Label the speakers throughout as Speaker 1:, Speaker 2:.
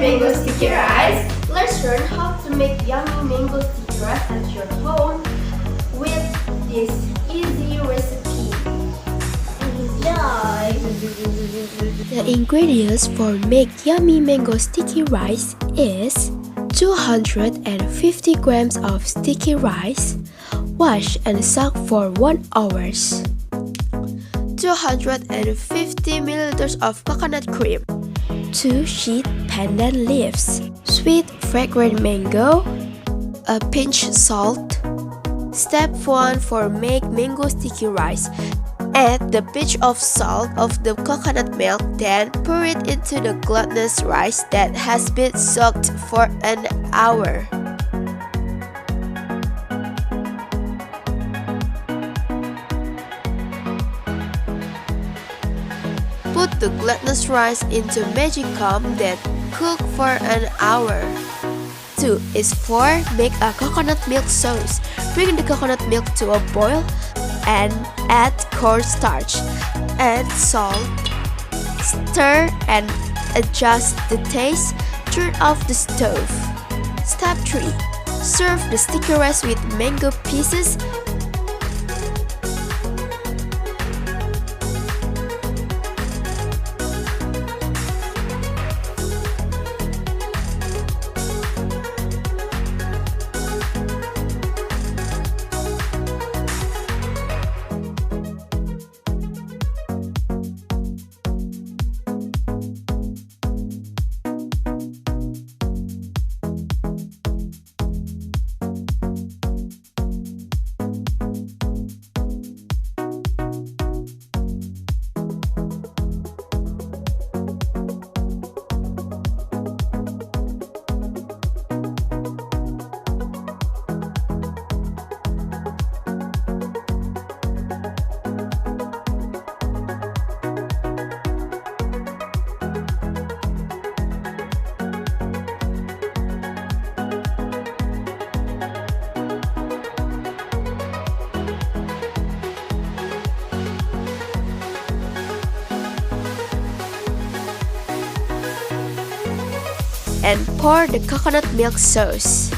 Speaker 1: mango sticky rice. Let's learn how to make yummy mango sticky rice at your home with this easy recipe. Enjoy!
Speaker 2: The ingredients for make yummy mango sticky rice is 250 grams of sticky rice, wash and soak for 1 hour. 250 milliliters of coconut cream, 2 sheet pandan leaves, sweet fragrant mango, a pinch salt. Step 1 for make mango sticky rice. Add the pinch of salt of the coconut milk, then pour it into the glutinous rice that has been soaked for an hour. Put the glutinous rice into magic comb, then cook for an hour. 2 is for make a coconut milk sauce. Bring the coconut milk to a boil and add cornstarch. Add salt, stir and adjust the taste. Turn off the stove. Step 3. Serve the sticky rice with mango pieces. And pour the coconut milk sauce.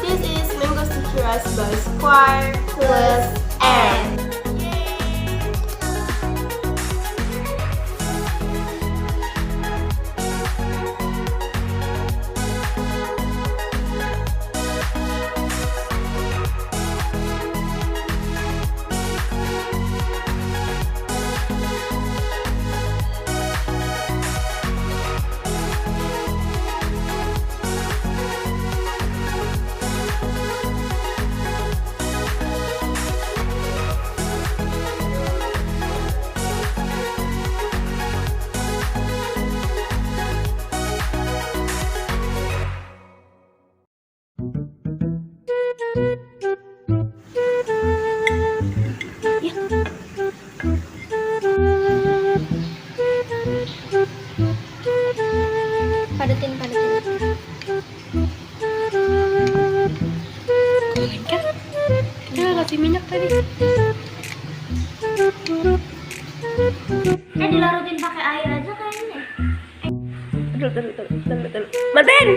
Speaker 1: This is mango sticky rice by ESQUARE+M.
Speaker 3: Padetin.
Speaker 1: Kan? Kita kasih minyak tadi.
Speaker 3: Dilarutin pakai air aja kayaknya.
Speaker 1: Aduh. Martin!